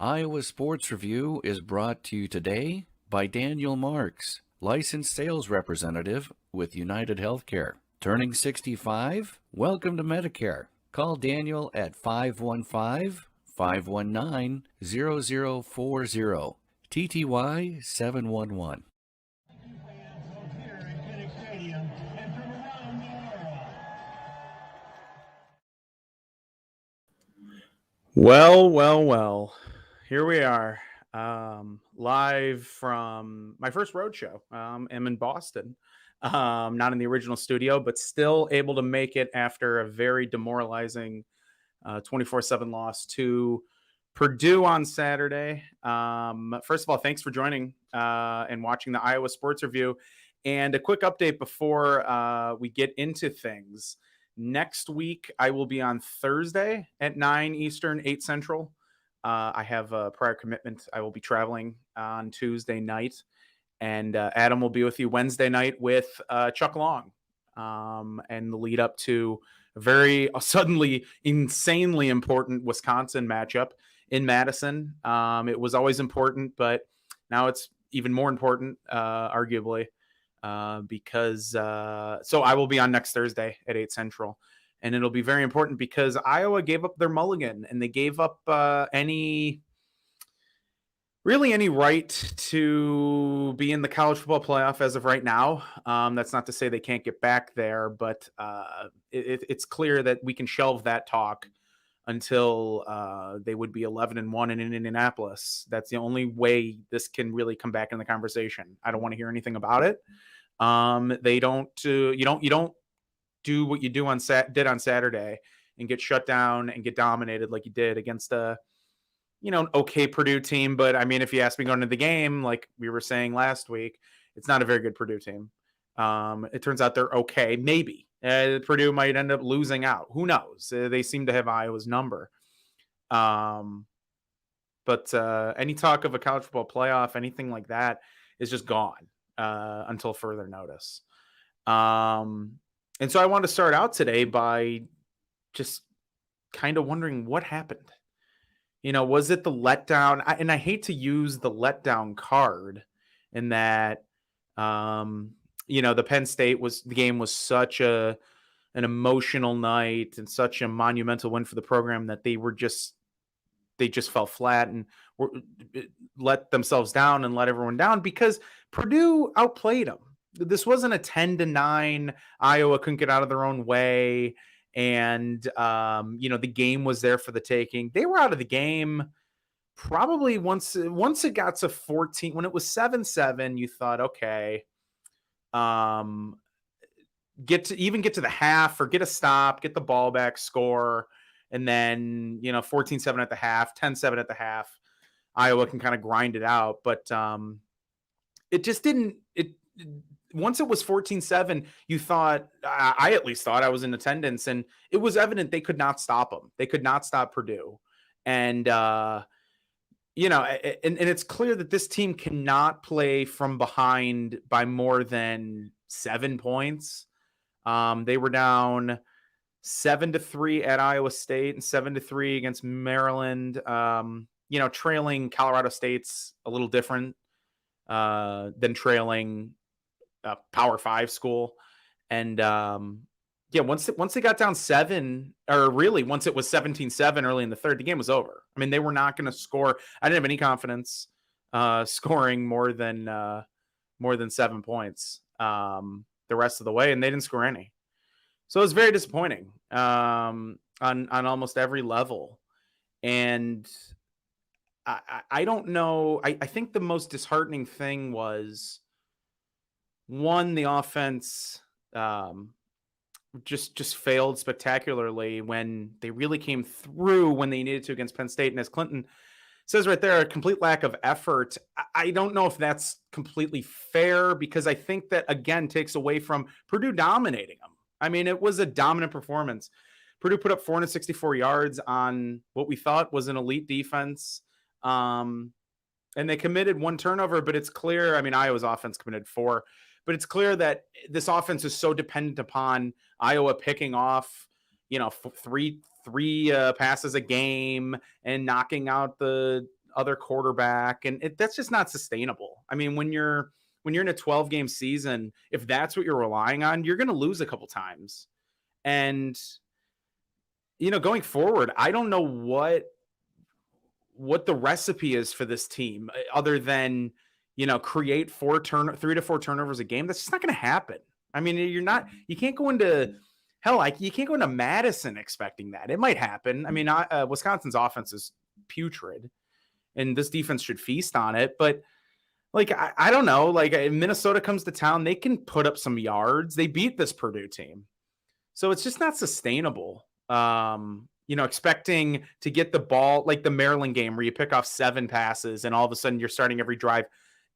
Iowa Sports Review is brought to you today by Daniel Marks, licensed sales representative with United Healthcare. Turning 65? Welcome to Medicare. Call Daniel at 515-519-0040, TTY 711. Well. Here we are, live from my first road show. I'm in Boston, not in the original studio, but still able to make it after a very demoralizing 24/7 loss to Purdue on Saturday. First of all, thanks for joining and watching the Iowa Sports Review. And a quick update before we get into things. Next week, I will be on Thursday at 9 Eastern, 8 Central. I have a prior commitment. I will be traveling on Tuesday night, and Adam will be with you Wednesday night with Chuck Long, and the lead up to a very suddenly insanely important Wisconsin matchup in Madison. It was always important, but now it's even more important, arguably, because so I will be on next Thursday at 8 Central. And it'll be very important because Iowa gave up their mulligan, and they gave up any right to be in the college football playoff as of right now. That's not to say they can't get back there, but it's clear that we can shelve that talk until they would be 11-1 in Indianapolis. That's the only way this can really come back in the conversation. I don't want to hear anything about it. They don't. You don't do what you did on Saturday and get shut down and get dominated like you did against a, an okay Purdue team. But I mean, if you ask me going into the game, like we were saying last week, it's not a very good Purdue team. It turns out they're okay. Maybe Purdue might end up losing out. Who knows? They seem to have Iowa's number. But any talk of a college football playoff, anything like that is just gone until further notice. And so I want to start out today by just kind of wondering what happened. Was it the letdown? And I hate to use the letdown card in that, the Penn State game was such an emotional night and such a monumental win for the program that they just fell flat and let themselves down and let everyone down because Purdue outplayed them. This wasn't a 10-9. Iowa couldn't get out of their own way. And, the game was there for the taking. They were out of the game probably once it got to 14. When it was 7-7, you thought, okay, get to the half or get a stop, get the ball back, score. And then, 14-7 at the half, 10-7 at the half. Iowa can kind of grind it out. But it just didn't – once it was 14-7, you thought, I at least thought, I was in attendance, and it was evident they could not stop them. They could not stop Purdue. And, and it's clear that this team cannot play from behind by more than 7 points. They were down 7-3 at Iowa State and 7-3 against Maryland. Trailing Colorado State's a little different than trailing Power 5 school. And once they got down 7, or really once it was 17-7 early in the third, the game was over. I mean, they were not going to score. I didn't have any confidence scoring more than 7 points the rest of the way, and they didn't score any. So it was very disappointing on almost every level. And I don't know. I think the most disheartening thing was, one, the offense just failed spectacularly when they really came through when they needed to against Penn State. And as Clinton says right there, a complete lack of effort. I don't know if that's completely fair, because I think that, again, takes away from Purdue dominating them. I mean, it was a dominant performance. Purdue put up 464 yards on what we thought was an elite defense. And they committed 1 turnover, but it's clear, I mean, Iowa's offense committed 4. But it's clear that this offense is so dependent upon Iowa picking off, three passes a game and knocking out the other quarterback, and that's just not sustainable. I mean, when you're in a 12-game season, if that's what you're relying on, you're going to lose a couple times. And going forward, I don't know what the recipe is for this team other than create 3 to 4 turnovers a game. That's just not going to happen. I mean, you can't go into you can't go into Madison expecting that. It might happen. I mean, Wisconsin's offense is putrid, and this defense should feast on it. But I don't know. If Minnesota comes to town, they can put up some yards. They beat this Purdue team, so it's just not sustainable. Expecting to get the ball like the Maryland game where you pick off 7 passes and all of a sudden you're starting every drive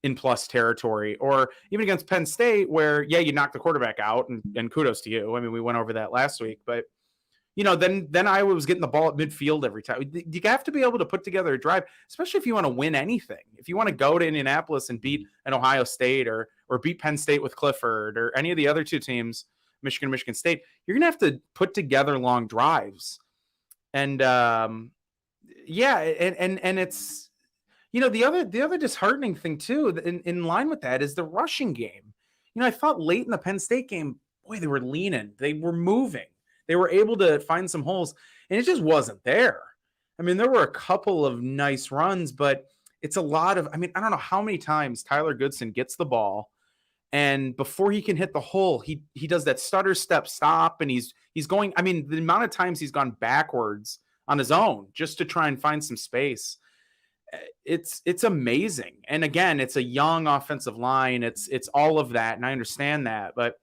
in plus territory, or even against Penn State where, you knock the quarterback out and kudos to you. I mean, we went over that last week, but then Iowa was getting the ball at midfield every time. You have to be able to put together a drive, especially if you want to win anything. If you want to go to Indianapolis and beat an Ohio State or beat Penn State with Clifford or any of the other 2 teams, Michigan State, you're going to have to put together long drives. And and it's, the other disheartening thing too, in line with that, is the rushing game. I thought late in the Penn State game, boy, they were leaning, they were moving, they were able to find some holes, and it just wasn't there. I mean, there were a couple of nice runs, but it's a lot of, I don't know how many times Tyler Goodson gets the ball, and before he can hit the hole, he does that stutter step stop, and he's going, the amount of times he's gone backwards on his own just to try and find some space. It's amazing. And again, it's a young offensive line. It's all of that. And I understand that, but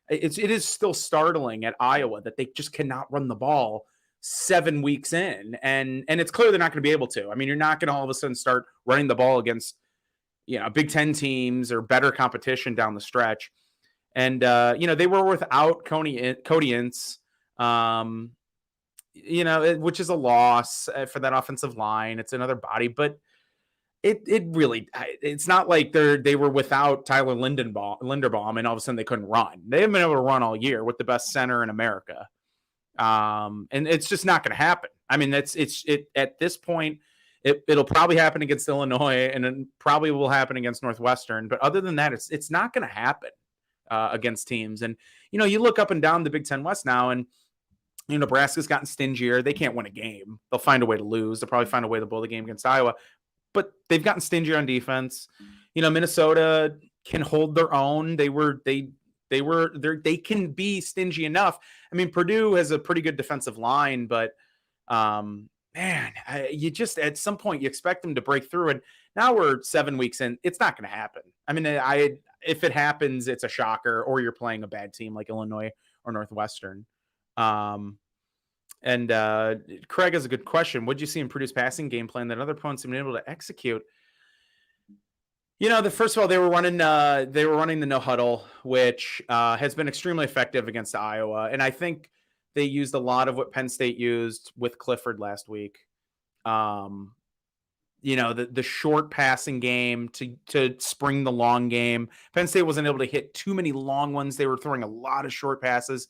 it is still startling at Iowa that they just cannot run the ball 7 weeks in. And it's clear they're not going to be able to. I mean, you're not going to all of a sudden start running the ball against, Big Ten teams or better competition down the stretch. And, they were without Cody Ince, which is a loss for that offensive line. It's another body, but it's not like they were without Tyler Linderbaum and all of a sudden they couldn't run. They haven't been able to run all year with the best center in America. And it's just not going to happen. I mean, it's at this point, it'll probably happen against Illinois, and it probably will happen against Northwestern. But other than that, it's not going to happen against teams. And, you look up and down the Big Ten West now, and Nebraska's gotten stingier. They can't win a game. They'll find a way to lose. They'll probably find a way to blow the game against Iowa. But they've gotten stingier on defense. Minnesota can hold their own. They can be stingy enough. I mean, Purdue has a pretty good defensive line, but you just at some point you expect them to break through. And now we're 7 weeks in. It's not going to happen. I mean, if it happens, it's a shocker, or you're playing a bad team like Illinois or Northwestern. And Craig has a good question. What did you see in Purdue's passing game plan that other opponents have been able to execute? First of all, they were running the no huddle, which has been extremely effective against Iowa. And I think they used a lot of what Penn State used with Clifford last week. The short passing game to spring the long game. Penn State wasn't able to hit too many long ones. They were throwing a lot of short passes.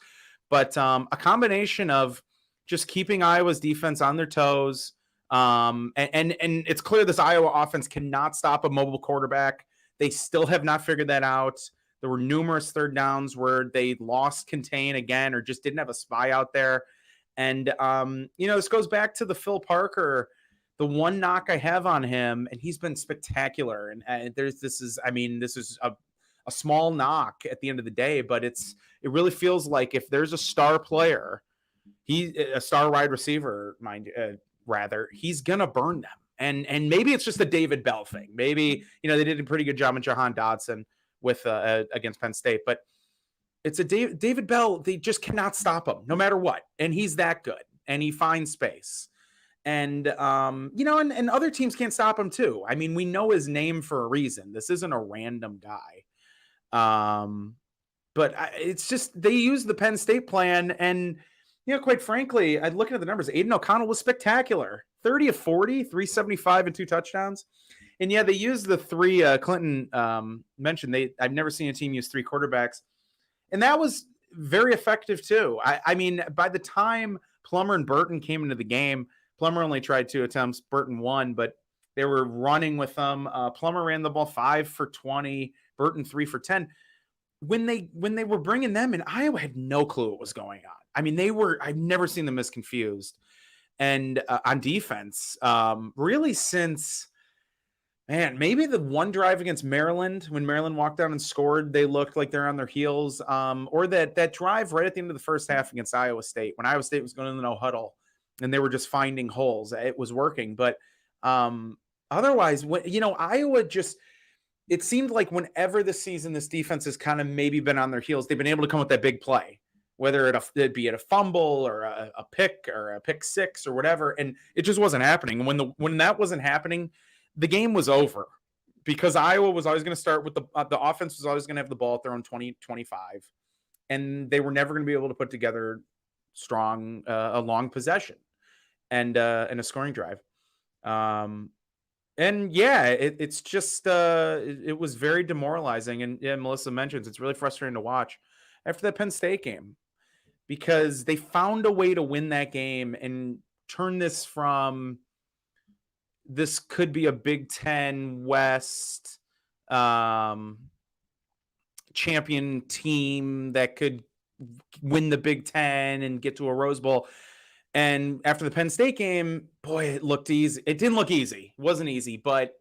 But a combination of just keeping Iowa's defense on their toes, and it's clear this Iowa offense cannot stop a mobile quarterback. They still have not figured that out. There were numerous third downs where they lost contain again or just didn't have a spy out there. And, this goes back to the Phil Parker. The one knock I have on him, and he's been spectacular. And this is a small knock at the end of the day, but it really feels like if there's a star player, a star wide receiver, he's gonna burn them. And maybe it's just a David Bell thing. Maybe they did a pretty good job with Jahan Dotson with against Penn State, but it's a David Bell. They just cannot stop him no matter what, and he's that good, and he finds space. And and other teams can't stop him too. I mean, we know his name for a reason. This isn't a random guy. But it's just they use the Penn State plan, and quite frankly, I looking at the numbers. Aidan O'Connell was spectacular, 30 of 40, 375 and 2 touchdowns. And they used the 3 Clinton mentioned. I've never seen a team use 3 quarterbacks, and that was very effective too. I mean, by the time Plummer and Burton came into the game, Plummer only tried 2 attempts, Burton 1, but They were running with them. Plummer ran the ball 5 for 20, Burton 3 for 10. When they were bringing them in, Iowa had no clue what was going on. I mean, I've never seen them as confused. And on defense, really since, man, maybe the one drive against Maryland, when Maryland walked down and scored, they looked like they're on their heels. Or that drive right at the end of the first half against Iowa State, when Iowa State was going in the no huddle and they were just finding holes. It was working. But otherwise, Iowa just, it seemed like whenever this season, this defense has kind of maybe been on their heels, they've been able to come with that big play, whether it be a fumble or a pick or a pick six or whatever. And it just wasn't happening. And when that wasn't happening, the game was over, because Iowa was always going to start with the offense was always going to have the ball at their own 20, 25. And they were never going to be able to put together a long possession and a scoring drive. And yeah, it's just it was very demoralizing. And yeah, Melissa mentions it's really frustrating to watch after that Penn State game, because they found a way to win that game and turn this from, this could be a Big Ten West champion team that could win the Big Ten and get to a Rose Bowl. And after the Penn State game, boy, it looked easy. It didn't look easy. It wasn't easy, but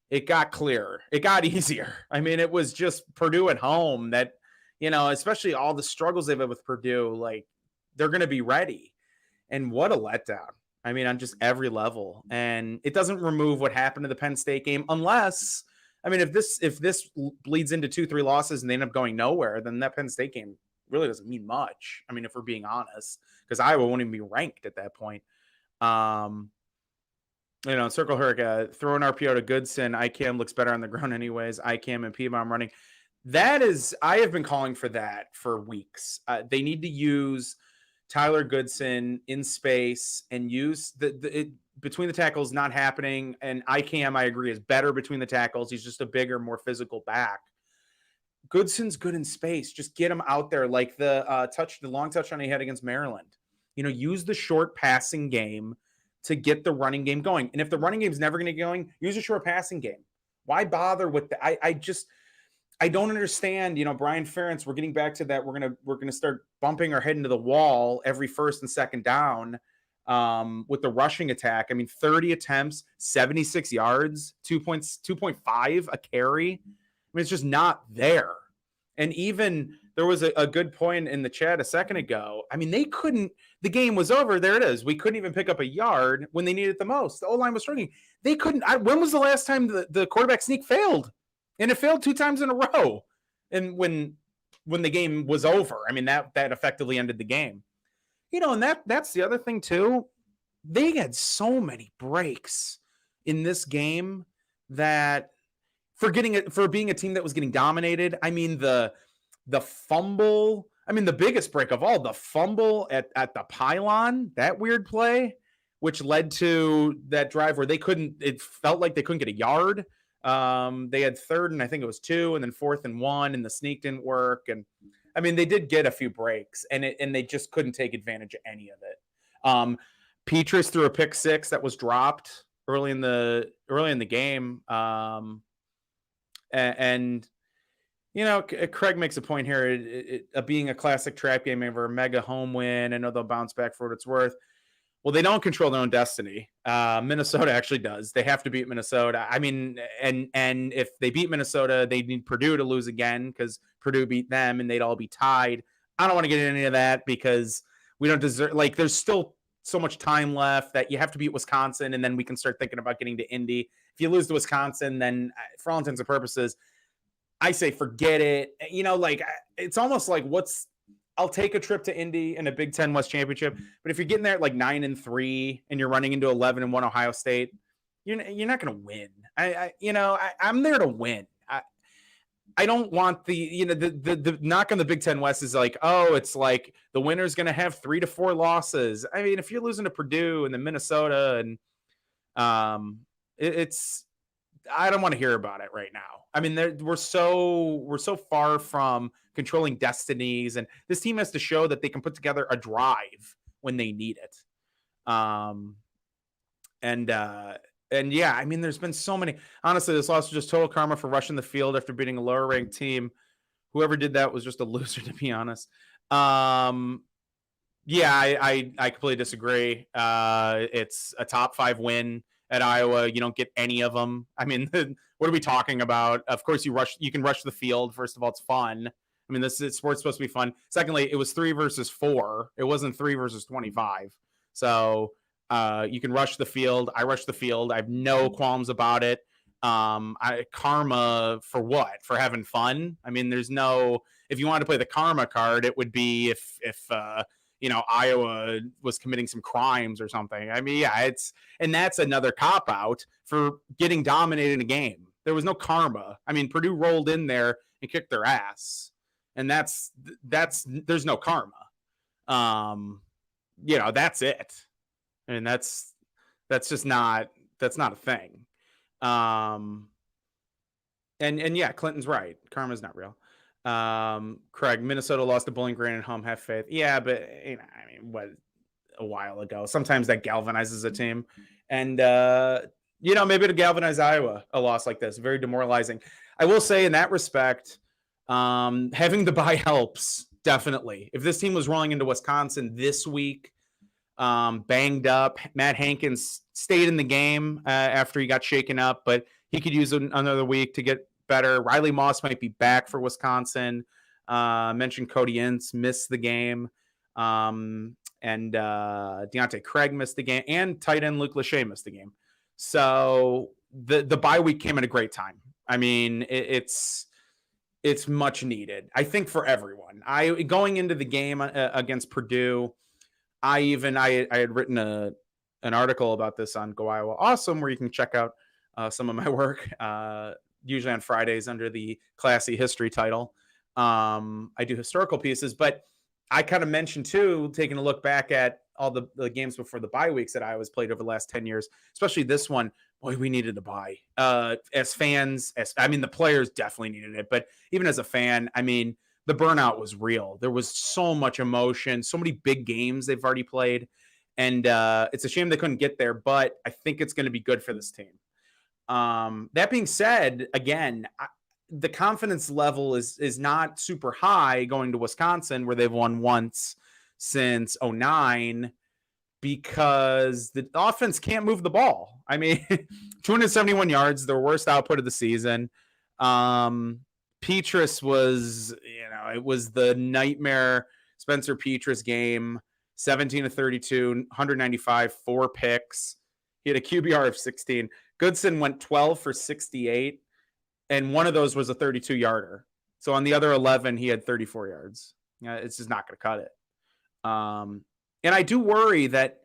it got clearer. It got easier. I mean, it was just Purdue at home that, especially all the struggles they've had with Purdue, like, they're going to be ready. And what a letdown. I mean, on just every level. And it doesn't remove what happened in the Penn State game, unless, I mean, if this bleeds into 2-3 losses and they end up going nowhere, then that Penn State game really doesn't mean much. I mean, if we're being honest, because Iowa won't even be ranked at that point. Circle Herc, throw an RPO to Goodson. ICAM looks better on the ground anyways. ICAM and P-bomb running. I have been calling for that for weeks. They need to use Tyler Goodson in space and use between the tackles not happening. And ICAM, I agree, is better between the tackles. He's just a bigger, more physical back. Goodson's good in space. Just get him out there, like the long touchdown he had against Maryland. Use the short passing game to get the running game going. And if the running game's never going to get going, use a short passing game. Why bother with the? I don't understand. Brian Ferentz, we're getting back to that. We're gonna start bumping our head into the wall every first and second down with the rushing attack. I mean, 30 attempts, 76 yards, 2.5 a carry. I mean, it's just not there. And even there was a good point in the chat a second ago. I mean, the game was over. There it is. We couldn't even pick up a yard when they needed it the most. The O-line was struggling. They couldn't. When was the last time the quarterback sneak failed? And it failed 2 times in a row. And when the game was over, I mean, that effectively ended the game. And that's the other thing too. They had so many breaks in this game that for being a team that was getting dominated. I mean, the fumble, I mean, the biggest break of all, the fumble at the pylon, that weird play, which led to that drive where it felt like they couldn't get a yard. They had 3rd and I think it was 2, and then 4th and 1, and the sneak didn't work. And I mean, they did get a few breaks, and they just couldn't take advantage of any of it. Petrus threw a pick 6 that was dropped early in the game. Craig makes a point here. Being a classic trap game over a mega home win, I know they'll bounce back for what it's worth. Well, they don't control their own destiny. Minnesota actually does. They have to beat Minnesota. I mean, and if they beat Minnesota, they need Purdue to lose again, because Purdue beat them and they'd all be tied. I don't want to get into any of that, because we don't deserve, like, there's still so much time left that you have to beat Wisconsin, and then we can start thinking about getting to Indy. If you lose to Wisconsin, then for all intents and purposes, I say forget it. It's almost like I'll take a trip to Indy in a Big Ten West championship, but if you're getting there at like 9-3 and you're running into 11-1 Ohio State, you're not going to win. I'm there to win. I don't want the knock on the Big Ten West is like, oh, it's like the winner's going to have 3 to 4 losses. I mean, if you're losing to Purdue and then Minnesota, and I don't want to hear about it right now. I mean, we're so far from controlling destinies, and this team has to show that they can put together a drive when they need it. And yeah, I mean, there's been so many. Honestly, this loss was just total karma for rushing the field after beating a lower ranked team. Whoever did that was just a loser, to be honest. Yeah, I completely disagree. It's a top 5 win at Iowa. You don't get any of them. I mean, what are we talking about? Of course, you can rush the field. First of all, it's fun. I mean, sport's supposed to be fun. Secondly, it was 3 versus 4. It wasn't 3 versus 25. So you can rush the field. I rush the field. I have no qualms about it. Karma for what? For having fun? I mean, there's no. If you wanted to play the karma card, it would be if Iowa was committing some crimes or something. I mean, yeah, and that's another cop out for getting dominated in a game. There was no karma. I mean, Purdue rolled in there and kicked their ass, and that's there's no karma. That's it. I mean, that's just not a thing. And yeah, Clinton's right. Karma's not real. Craig, Minnesota lost to Bowling Green and home. Have faith. Yeah, but a while ago. Sometimes that galvanizes a team, and maybe to galvanize Iowa, a loss like this, very demoralizing. I will say in that respect, having the bye helps definitely. If this team was rolling into Wisconsin this week, banged up, Matt Hankins stayed in the game after he got shaken up, but he could use another week to get better. Riley Moss might be back for Wisconsin. Mentioned Cody Ince missed the game. And Deontay Craig missed the game. And tight end Luke Lachey missed the game. So the bye week came at a great time. I mean, it's much needed, I think, for everyone. Going into the game against Purdue, I had written an article about this on Go Iowa Awesome, where you can check out some of my work. Usually on Fridays under the classy history title. I do historical pieces, but I kind of mentioned too, taking a look back at all the games before the bye weeks that Iowa's played over the last 10 years, especially this one. Boy, we needed a bye. As fans, the players definitely needed it, but even as a fan, I mean, the burnout was real. There was so much emotion, so many big games they've already played, and it's a shame they couldn't get there, but I think it's going to be good for this team. That being said, again, the confidence level is not super high going to Wisconsin, where they've won once since 2009, because the offense can't move the ball. I mean, 271 yards, their worst output of the season. Petras was, it was the nightmare Spencer Petras game, 17 to 32, 195, 4 picks. He had a QBR of 16. Goodson went 12 for 68, and one of those was a 32-yarder. So on the other 11, he had 34 yards. It's just not going to cut it. And I do worry that,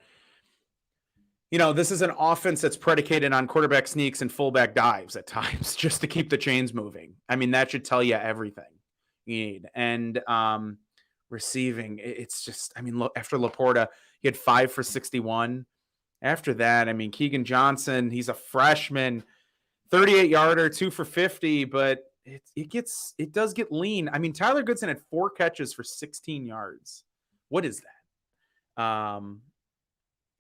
this is an offense that's predicated on quarterback sneaks and fullback dives at times just to keep the chains moving. I mean, that should tell you everything you need. And receiving, it's just, look, after Laporta, he had 5 for 61. After that, Keegan Johnson, he's a freshman, 38-yarder, 2 for 50, but it does get lean. Tyler Goodson had 4 catches for 16 yards. What is that?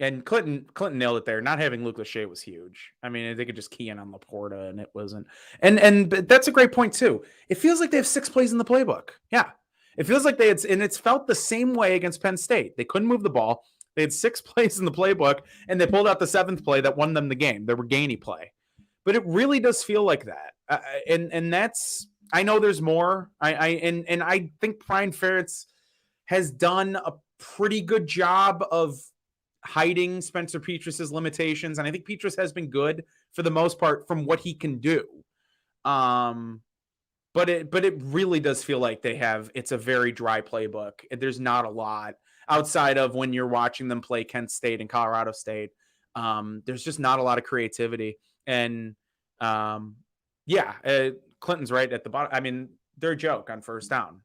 And Clinton nailed it there. Not having Luke Lachey was huge. They could just key in on Laporta, and it wasn't. But that's a great point too. It feels like they have 6 plays in the playbook. Yeah, it feels like and it's felt the same way against Penn State. They couldn't move the ball. They had 6 plays in the playbook, and they pulled out the 7th play that won them the game. They were Gainey play, but it really does feel like that. And that's, I know there's more. I think Brian Ferentz has done a pretty good job of hiding Spencer Petras's limitations, and I think Petras has been good for the most part from what he can do. But it really does feel like it's a very dry playbook. There's not a lot outside of when you're watching them play Kent State and Colorado State. There's just not a lot of creativity. And Clinton's right at the bottom. They're a joke on first down.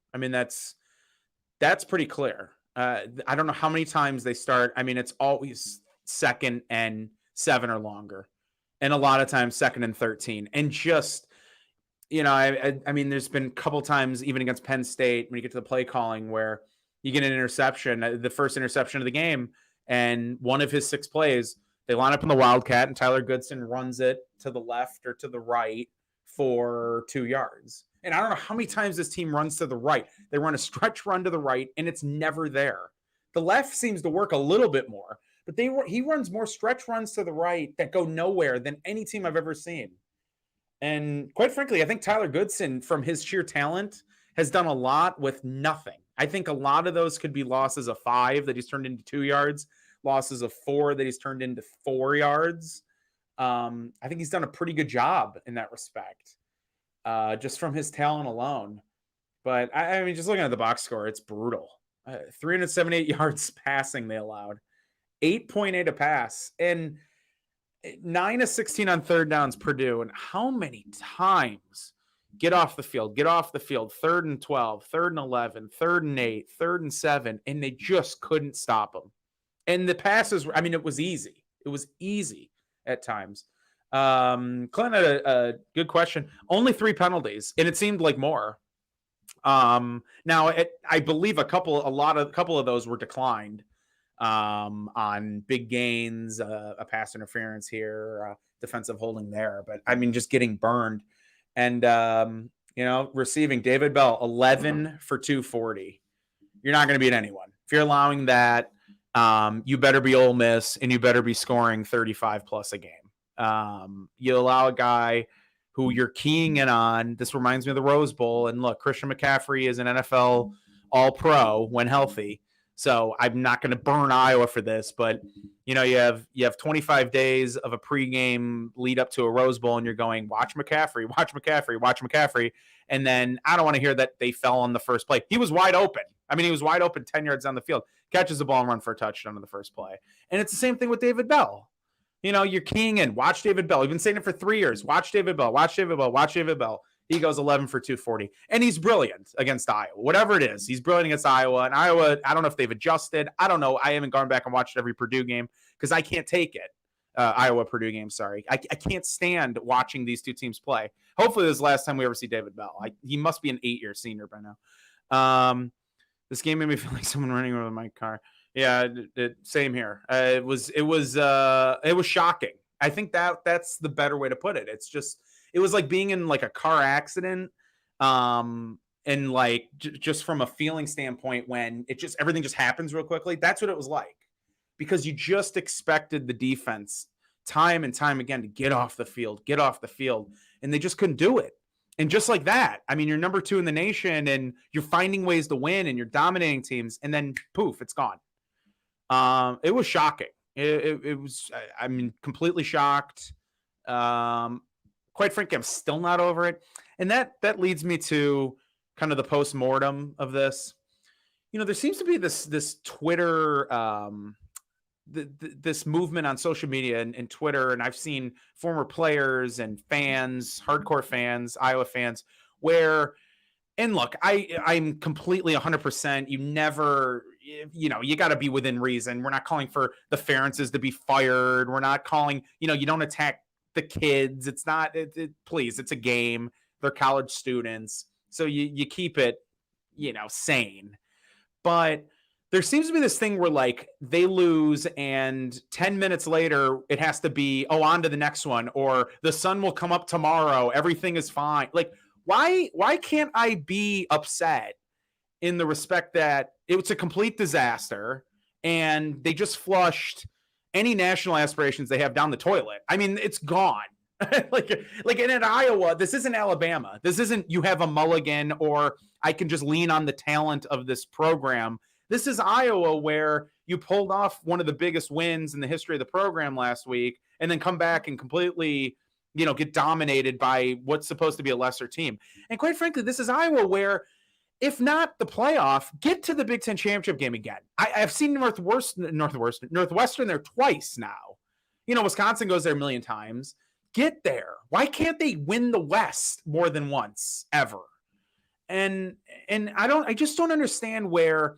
That's pretty clear. I don't know how many times they start. It's always 2nd and 7 or longer, and a lot of times 2nd and 13. And just, there's been a couple times even against Penn State when you get to the play calling where you get an interception, the first interception of the game, and one of his 6 plays, They line up in the Wildcat, and Tyler Goodson runs it to the left or to the right for 2 yards. And I don't know how many times this team runs to the right. They run a stretch run to the right, and it's never there. The left seems to work a little bit more, but he runs more stretch runs to the right that go nowhere than any team I've ever seen. And quite frankly, I think Tyler Goodson, from his sheer talent, has done a lot with nothing. I think a lot of those could be losses of 5 that he's turned into 2 yards, losses of 4 that he's turned into 4 yards. I think he's done a pretty good job in that respect, just from his talent alone. But I mean, just looking at the box score, it's brutal. 378 yards passing they allowed, 8.8 a pass, and 9 of 16 on third downs Purdue. And how many times get off the field, 3rd and 12, 3rd and 11, 3rd and 8, 3rd and 7, and they just couldn't stop them. And the passes, I mean, it was easy. It was easy at times. Clint had a good question. Only 3 penalties, and it seemed like more. Now, I believe a couple of those were declined on big gains, a pass interference here, defensive holding there. But I mean, just getting burned. And, receiving David Bell, 11 for 240. You're not going to beat anyone. If you're allowing that, you better be Ole Miss, and you better be scoring 35 plus a game. You allow a guy who you're keying in on. This reminds me of the Rose Bowl. And look, Christian McCaffrey is an NFL All-Pro when healthy. So I'm not going to burn Iowa for this, but you have 25 days of a pregame lead up to a Rose Bowl, and you're going, watch McCaffrey. And then I don't want to hear that they fell on the first play. He was wide open. I mean, he was wide open 10 yards down the field, catches the ball and run for a touchdown on the first play. And it's the same thing with David Bell. You're keying in. Watch David Bell. We've been saying it for 3 years. Watch David Bell. He goes 11 for 240. And he's brilliant against Iowa. Whatever it is, he's brilliant against Iowa. And Iowa, I don't know if they've adjusted. I don't know. I haven't gone back and watched every Purdue game because I can't take it. Iowa-Purdue game, sorry. I can't stand watching these two teams play. Hopefully this is the last time we ever see David Bell. He must be an 8-year senior by now. This game made me feel like someone running over my car. Yeah, same here. It was shocking. I think that's the better way to put it. It was like being in like a car accident, and like just from a feeling standpoint, when everything just happens real quickly. That's what it was like, because you just expected the defense time and time again to get off the field, and they just couldn't do it. And just like that, I mean, you're number 2 in the nation, and you're finding ways to win, and you're dominating teams, and then poof, it's gone. It was shocking. It was, I mean, completely shocked. Quite frankly, I'm still not over it. And that leads me to kind of the post-mortem of this. There seems to be this Twitter, this movement on social media and Twitter. And I've seen former players and fans, hardcore fans, Iowa fans, and look, I'm completely 100%. You never, you got to be within reason. We're not calling for the Ferences to be fired. We're not calling, you don't attack the kids. It's not, please, it's a game. They're college students. So you keep it, sane. But there seems to be this thing where like they lose and 10 minutes later, it has to be, on to the next one, or the sun will come up tomorrow. Everything is fine. Like, why can't I be upset in the respect that it's a complete disaster and they just flushed any national aspirations they have down the toilet? I mean, it's gone. like in Iowa, this isn't Alabama. This isn't you have a mulligan or I can just lean on the talent of this program. This is Iowa, where you pulled off one of the biggest wins in the history of the program last week and then come back and completely get dominated by what's supposed to be a lesser team. And quite frankly, this is Iowa where, if not the playoff, get to the Big Ten championship game again. I've seen Northwestern there twice now. Wisconsin goes there a million times. Get there. Why can't they win the West more than once ever? And I just don't understand where,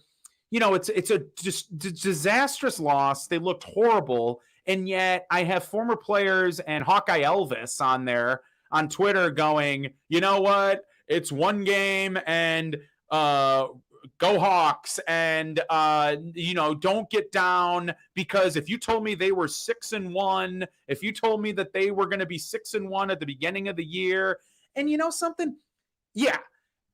it's a just disastrous loss. They looked horrible. And yet I have former players and Hawkeye Elvis on there on Twitter going, you know what? It's one game and go Hawks, and don't get down, because if you told me they were 6-1, if you told me that they were going to be 6-1 at the beginning of the year, and you know something, yeah.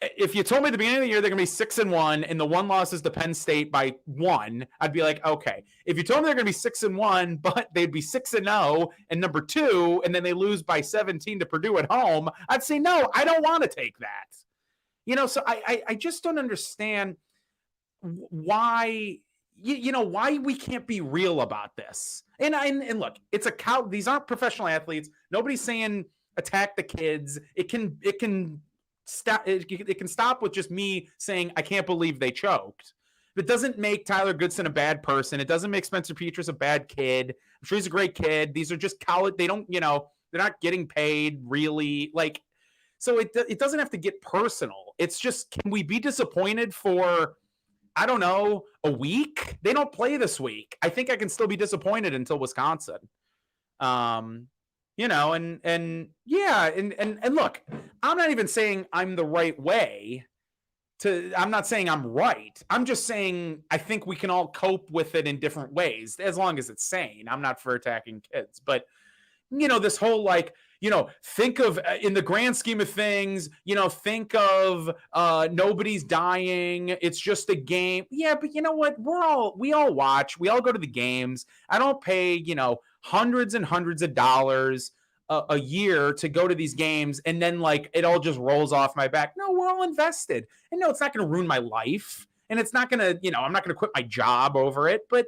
If you told me at the beginning of the year they're going to be 6-1 and the one loss is to Penn State by 1, I'd be like, okay. If you told me they're going to be 6-1, but they'd be 6-0 and number 2, and then they lose by 17 to Purdue at home, I'd say, no, I don't want to take that. So I just don't understand why, why we can't be real about this. And look, it's these aren't professional athletes. Nobody's saying attack the kids. It can stop. It can stop with just me saying, I can't believe they choked. It doesn't make Tyler Goodson a bad person. It doesn't make Spencer Petras a bad kid. I'm sure he's a great kid. These are just college. They don't, they're not getting paid really. So it doesn't have to get personal. It's just, can we be disappointed for, I don't know, a week? They don't play this week. I think I can still be disappointed until Wisconsin. And look, I'm not even saying I'm the right way I'm not saying I'm right. I'm just saying I think we can all cope with it in different ways, as long as it's sane. I'm not for attacking kids, but this whole think of, in the grand scheme of things, think of nobody's dying. It's just a game. Yeah, but you know what? We all watch. We all go to the games. I don't pay, hundreds and hundreds of dollars a year to go to these games, and then it all just rolls off my back. No, we're all invested. And no, it's not going to ruin my life. And it's not going to, I'm not going to quit my job over it. But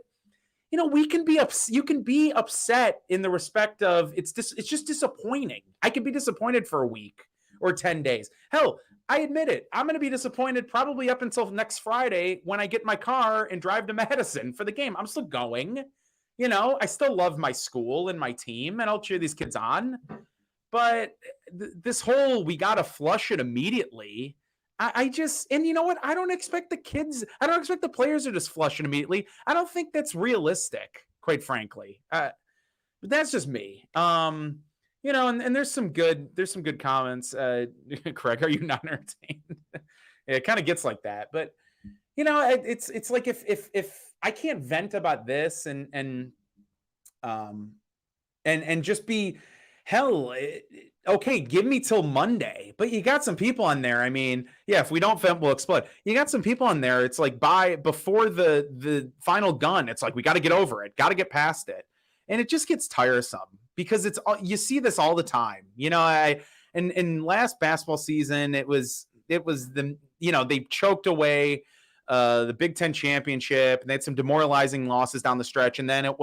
we can be you can be upset in the respect of it's just disappointing. I can be disappointed for a week or 10 days. Hell, I admit it. I'm going to be disappointed probably up until next Friday when I get my car and drive to Madison for the game. I'm still going. I still love my school and my team, and I'll cheer these kids on. But this whole, we got to flush it immediately. And you know what? I don't expect the players to just flush it immediately. I don't think that's realistic, quite frankly. But that's just me. And there's some good comments. Craig, are you not entertained? It kind of gets like that, but it's like if I can't vent about this and just be, hell, okay, give me till Monday. But you got some people on there. I mean, yeah, if we don't vent, we'll explode. You got some people on there. It's like before the final gun, it's like, we got to get over it, got to get past it. And it just gets tiresome because you see this all the time. In last basketball season, it was they choked away the Big Ten championship, and they had some demoralizing losses down the stretch. And then it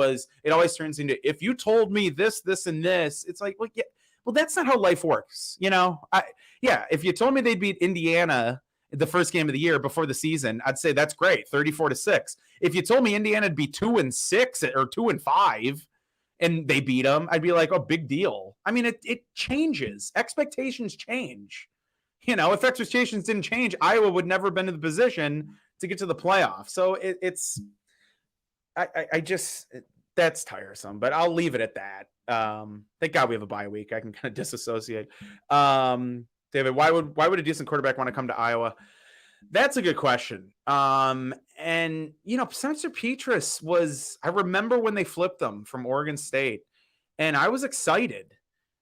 always turns into, if you told me this, and this, it's like, well, yeah, well, that's not how life works. If you told me they'd beat Indiana the first game of the year before the season, I'd say that's great, 34-6. If you told me Indiana'd be 2-6 or 2-5 and they beat them, I'd be like, oh, big deal. I mean, it changes. Expectations change. If expectations didn't change, Iowa would never have been in the position to get to the playoff. So that's tiresome, but I'll leave it at that. Thank God we have a bye week. I can kind of disassociate. David, why would a decent quarterback want to come to Iowa? That's a good question. And Spencer Petras I remember when they flipped them from Oregon State, and I was excited.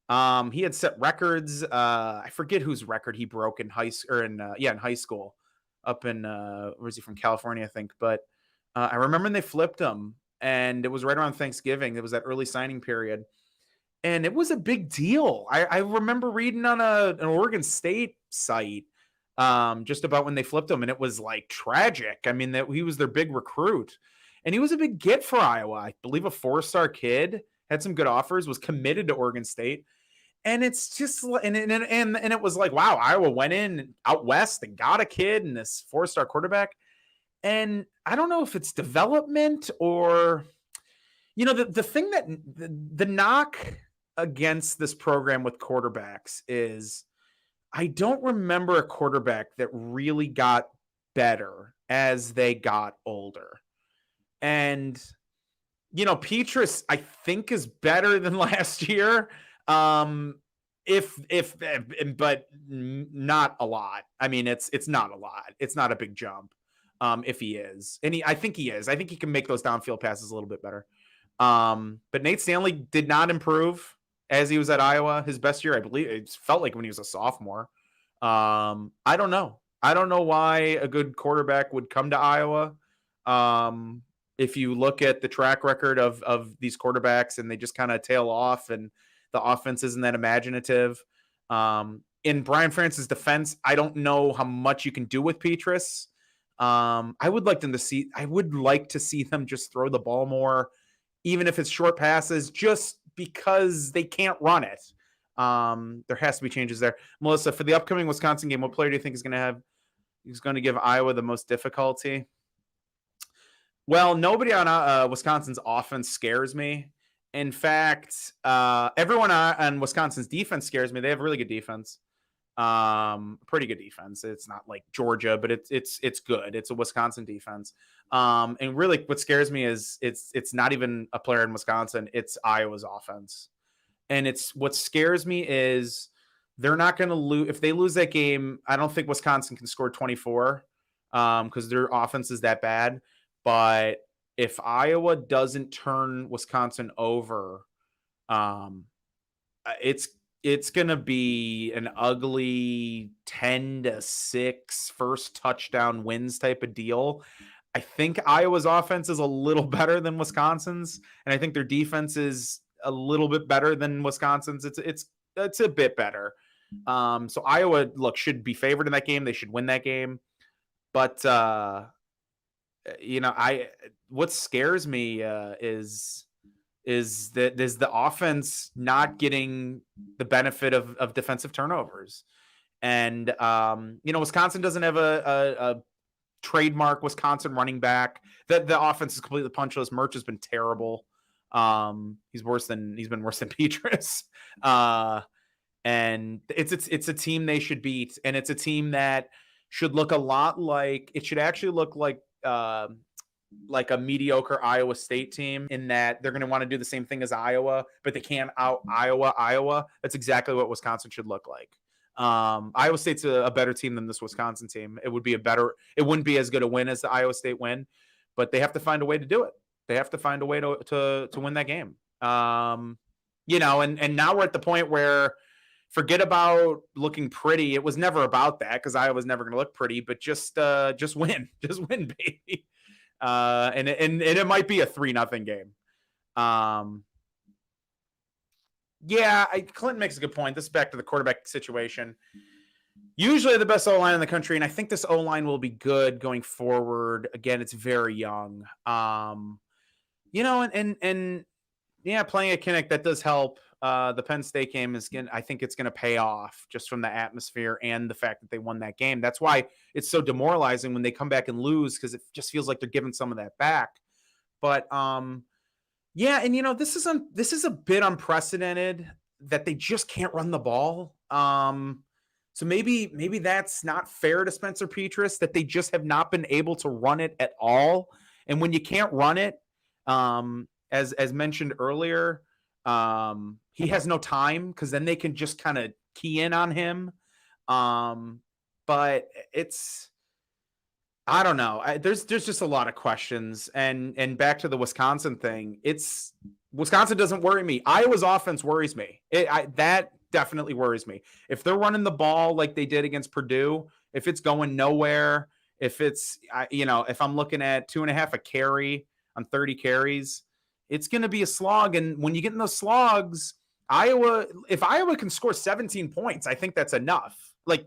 He had set records. I forget whose record he broke in high school up in, where is he from? California, I think. But I remember when they flipped him, and it was right around Thanksgiving. It was that early signing period. And it was a big deal. I remember reading on an Oregon State site just about when they flipped him, and it was like tragic. I mean, that he was their big recruit, and he was a big get for Iowa. I believe a 4-star kid, had some good offers, was committed to Oregon State. And it's just, and it was like, wow, Iowa went in out west and got a kid and this 4-star quarterback. And I don't know if it's development or, the thing that the knock against this program with quarterbacks is I don't remember a quarterback that really got better as they got older. And, Petras, I think, is better than last year. But not a lot. I mean, it's not a lot. It's not a big jump. if he is. And I think he is. I think he can make those downfield passes a little bit better. But Nate Stanley did not improve as he was at Iowa. His best year, I believe, it felt like when he was a sophomore. I don't know. I don't know why a good quarterback would come to Iowa. If you look at the track record of these quarterbacks and they just kind of tail off and the offense isn't that imaginative. In Brian France's defense, I don't know how much you can do with Petrus. I would like to see them just throw the ball more, even if it's short passes, just because they can't run it. There has to be changes there. Melissa, for the upcoming Wisconsin game, what player do you think is going to give Iowa the most difficulty? Well, nobody on Wisconsin's offense scares me. In fact, everyone on Wisconsin's defense scares me. They have really good defense. Pretty good defense. It's not like Georgia, but it's good. It's a Wisconsin defense. And really what scares me is it's not even a player in Wisconsin. It's Iowa's offense. And what scares me is they're not going to lose. If they lose that game, I don't think Wisconsin can score 24 because their offense is that bad. But if Iowa doesn't turn Wisconsin over, it's going to be an ugly 10-6 first touchdown wins type of deal. I think Iowa's offense is a little better than Wisconsin's, and I think their defense is a little bit better than Wisconsin's. It's a bit better. So Iowa, should be favored in that game. They should win that game. But what scares me is the offense not getting the benefit of defensive turnovers. And, Wisconsin doesn't have a trademark Wisconsin running back. The offense is completely punchless. Merch has been terrible. He's been worse than Petrus. And it's a team they should beat. And it's a team that should look a lot like, it should actually look like a mediocre Iowa State team, in that they're going to want to do the same thing as Iowa, but they can't out Iowa. That's exactly what Wisconsin should look like. Iowa State's a better team than this Wisconsin team. It wouldn't be as good a win as the Iowa State win, but they have to find a way to do it. They have to find a way to win that game. And now we're at the point where forget about looking pretty. It was never about that because Iowa's never going to look pretty, but just win, baby. And it might be a 3-0 game. Clinton makes a good point. This is back to the quarterback situation. Usually the best O-line in the country, and I think this O-line will be good going forward. Again, it's very young. Playing at Kinnick, that does help. The Penn State game I think it's going to pay off just from the atmosphere and the fact that they won that game. That's why it's so demoralizing when they come back and lose, because it just feels like they're giving some of that back. But this is a bit unprecedented that they just can't run the ball. So maybe that's not fair to Spencer Petras, that they just have not been able to run it at all. And when you can't run it, as mentioned earlier, he has no time, because then they can just kind of key in on him. But I don't know. There's just a lot of questions. And back to the Wisconsin thing, Wisconsin doesn't worry me. Iowa's offense worries me. That definitely worries me. If they're running the ball like they did against Purdue, if it's going nowhere, if I'm looking at 2.5 a carry on 30 carries, it's going to be a slog. And when you get in those slogs, if Iowa can score 17 points, I think that's enough,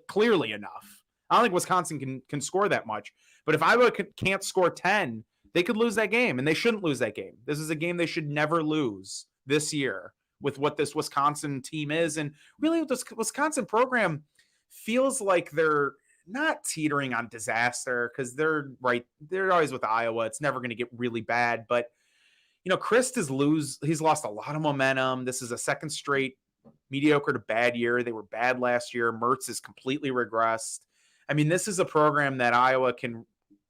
clearly enough. I don't think Wisconsin can score that much. But if Iowa can't score 10, they could lose that game, and they shouldn't lose that game. This is a game they should never lose this year with what this Wisconsin team is. And really, this Wisconsin program feels like they're not teetering on disaster, because they're always with Iowa. It's never going to get really bad. But, Christ he's lost a lot of momentum. This is a second straight mediocre to bad year. They were bad last year. Mertz is completely regressed. I mean, this is a program that Iowa can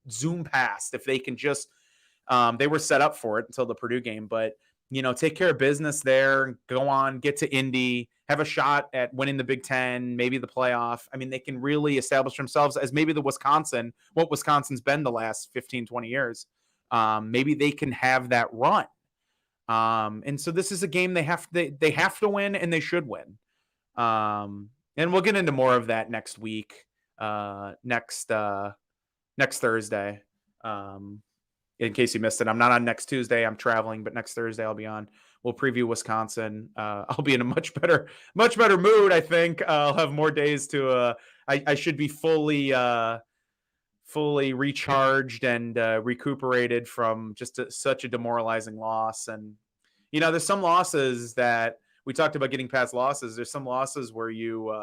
zoom past if they can just they were set up for it until the Purdue game, but take care of business there, go on, get to Indy, have a shot at winning the Big Ten, maybe the playoff. I mean, they can really establish themselves as maybe what Wisconsin's been the last 15, 20 years. Maybe they can have that run. And so this is a game they have to win, and they should win. And we'll get into more of that next week, next Thursday. In case you missed it, I'm not on next Tuesday. I'm traveling, but next Thursday I'll be on. We'll preview Wisconsin. I'll be in a much better mood. I think I'll have more days to. I should be fully recharged and recuperated from just such a demoralizing loss. And there's some losses that we talked about getting past losses. There's some losses where you.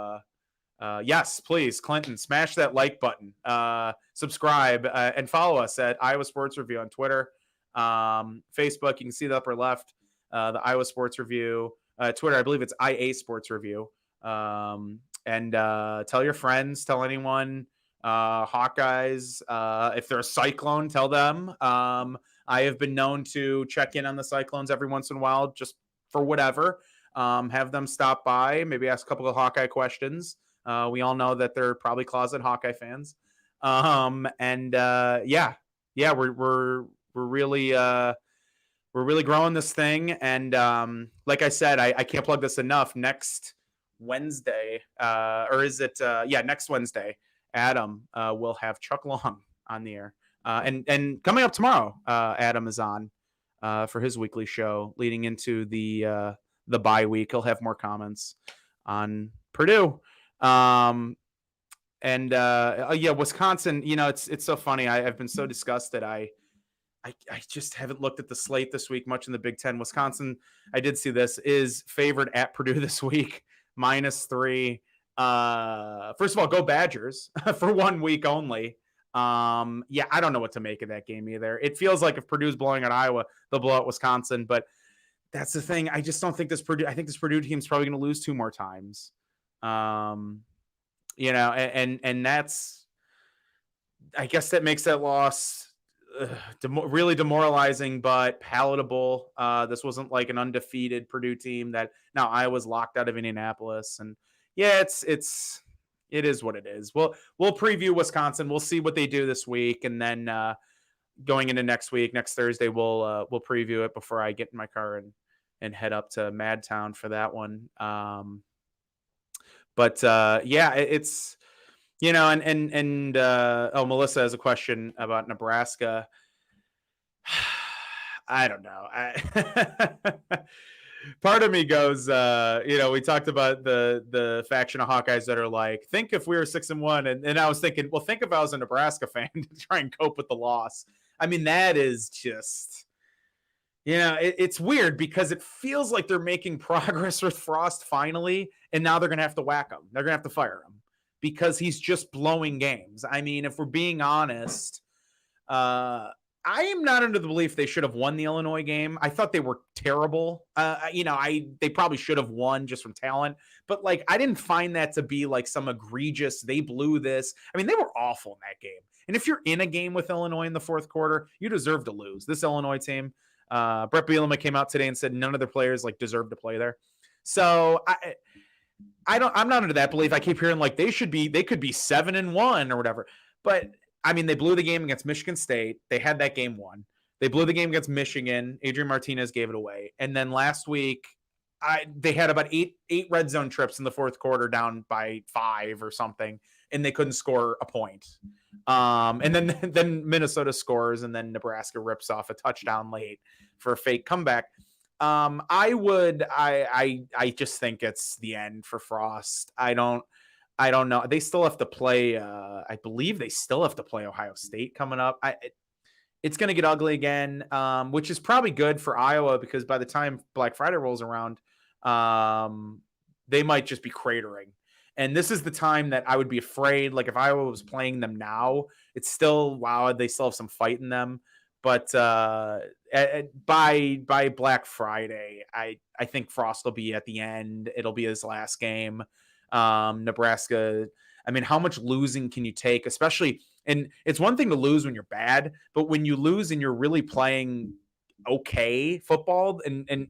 Yes, please, Clinton, smash that like button, subscribe, and follow us at Iowa Sports Review on Twitter, Facebook. You can see the upper left, the Iowa Sports Review. Twitter, I believe it's IA Sports Review. And tell your friends, tell anyone, Hawkeyes. If they're a Cyclone, tell them. I have been known to check in on the Cyclones every once in a while, just for whatever. Have them stop by, maybe ask a couple of Hawkeye questions. We all know that they're probably closet Hawkeye fans. We're really growing this thing. And like I said, I can't plug this enough. Next Wednesday, next Wednesday, Adam will have Chuck Long on the air. And coming up tomorrow, Adam is on for his weekly show leading into the bye week. He'll have more comments on Purdue. Wisconsin, it's so funny. I've been so disgusted. I just haven't looked at the slate this week much in the Big Ten. Wisconsin, I did see this, is favored at Purdue this week, -3. First of all, go Badgers for 1 week only. I don't know what to make of that game either. It feels like if Purdue's blowing out Iowa, they'll blow out Wisconsin, but that's the thing. I just don't think this Purdue team's probably going to lose 2 more times. And that's, I guess that makes that loss really demoralizing, but palatable. This wasn't like an undefeated Purdue team that now Iowa's locked out of Indianapolis. And it is what it is. We'll preview Wisconsin. We'll see what they do this week. And then, going into next week, next Thursday, we'll preview it before I get in my car and head up to Madtown for that one. It's, Melissa has a question about Nebraska. I don't know. Part of me goes, we talked about the faction of Hawkeyes that are like, think if we were 6-1. And I was thinking, well, think if I was a Nebraska fan to try and cope with the loss. I mean, that is just, it's weird because it feels like they're making progress with Frost finally. And now they're going to have to whack him. They're going to have to fire him because he's just blowing games. I mean, if we're being honest, I am not under the belief they should have won the Illinois game. I thought they were terrible. They probably should have won just from talent, but like, I didn't find that to be like some egregious, they blew this. I mean, they were awful in that game. And if you're in a game with Illinois in the fourth quarter, you deserve to lose. This Illinois team, Brett Bielema came out today and said none of the players like deserve to play there. So I'm not under that belief. I keep hearing like they could be 7-1 or whatever, but I mean, they blew the game against Michigan State. They had that game won. They blew the game against Michigan. Adrian Martinez gave it away. And then last week, they had about eight red zone trips in the fourth quarter, down by 5 or something, and they couldn't score a point. And then Minnesota scores, and then Nebraska rips off a touchdown late for a fake comeback. I just think it's the end for Frost. I don't know. They still have to play. I believe they still have to play Ohio State coming up. It's going to get ugly again, which is probably good for Iowa because by the time Black Friday rolls around, they might just be cratering. And this is the time that I would be afraid. Like if Iowa was playing them now, it's still, wow, they still have some fight in them. But by Black Friday, I think Frost will be at the end. It'll be his last game. Nebraska, I mean, how much losing can you take? Especially, and it's one thing to lose when you're bad, but when you lose and you're really playing okay football and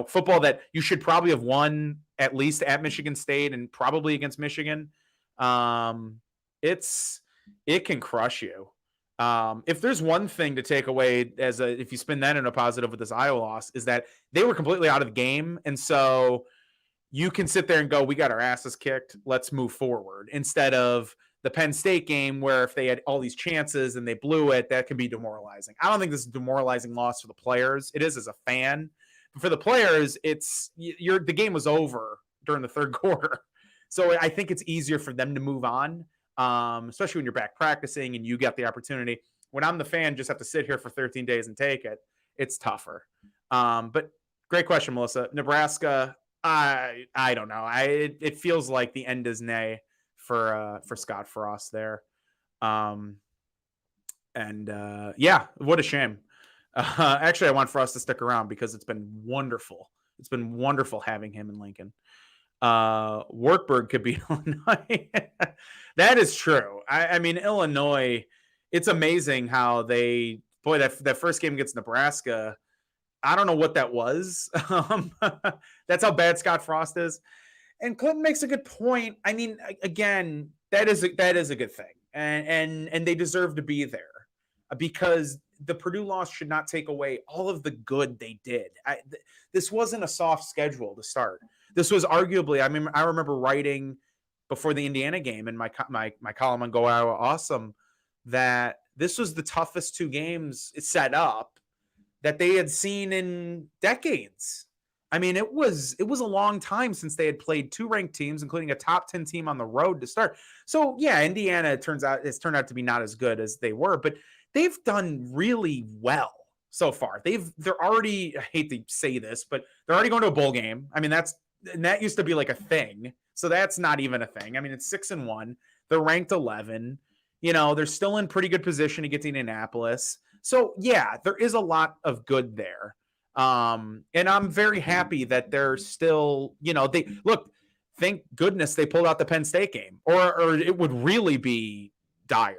football that you should probably have won at least at Michigan State and probably against Michigan. It can crush you. If there's one thing to take away if you spin that in a positive with this Iowa loss, is that they were completely out of the game. And so you can sit there and go, we got our asses kicked, let's move forward, instead of the Penn State game where if they had all these chances and they blew it, that can be demoralizing. I don't think this is a demoralizing loss for the players. It is as a fan. But for the players, the game was over during the third quarter. So I think it's easier for them to move on, especially when you're back practicing and you get the opportunity. When I'm the fan, just have to sit here for 13 days and take it. It's tougher. But great question, Melissa. Nebraska, I don't know. It feels like the end is nay for Scott Frost there. Yeah, what a shame. Actually, I want Frost to stick around because it's been wonderful. It's been wonderful having him in Lincoln. Wartburg could be Illinois. That is true. I mean, Illinois, it's amazing how that first game against Nebraska, I don't know what that was. That's how bad Scott Frost is. And Clinton makes a good point. I mean, again, that is a good thing. And they deserve to be there because the Purdue loss should not take away all of the good they did. This wasn't a soft schedule to start. This was arguably, I remember writing before the Indiana game in my column on Go Iowa Awesome that this was the toughest two games set up that they had seen in decades. I mean, it was a long time since they had played two ranked teams, including a top 10 team on the road to start. So yeah, Indiana has turned out to be not as good as they were, but they've done really well so far. They're already, I hate to say this, but they're already going to a bowl game. I mean, that used to be like a thing. So that's not even a thing. I mean, it's 6-1. They're ranked 11. They're still in pretty good position to get to Indianapolis. So yeah, there is a lot of good there. And I'm very happy that they're still, thank goodness they pulled out the Penn State game or it would really be dire.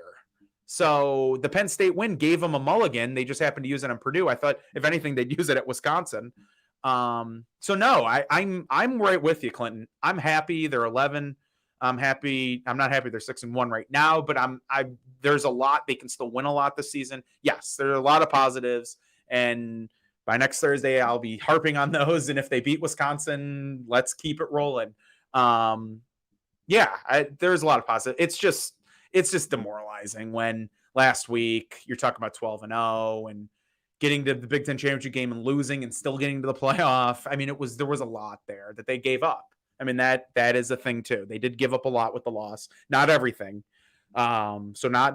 So the Penn State win gave them a mulligan. They just happened to use it on Purdue. I thought if anything, they'd use it at Wisconsin. So no, I'm right with you, Clinton. I'm happy they're 11. I'm happy. I'm not happy they're 6-1 right now, but there's a lot. They can still win a lot this season. Yes, there are a lot of positives. And by next Thursday, I'll be harping on those. And if they beat Wisconsin, let's keep it rolling. There's a lot of positive. It's just demoralizing when last week you're talking about 12-0 and getting to the Big Ten championship game and losing and still getting to the playoff. I mean, there was a lot there that they gave up. I mean, that is a thing too. They did give up a lot with the loss, not everything. So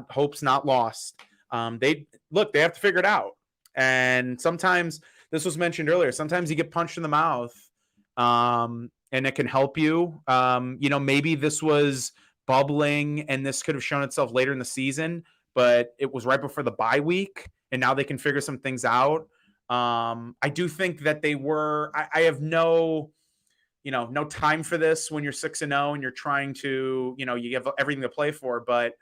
hope's not lost. They have to figure it out. And sometimes this was mentioned earlier. Sometimes you get punched in the mouth, and it can help you. Maybe this was bubbling and this could have shown itself later in the season, but it was right before the bye week. And now they can figure some things out. I do think that they were. I have no time for this when you're 6-0 and you're trying to, you have everything to play for. But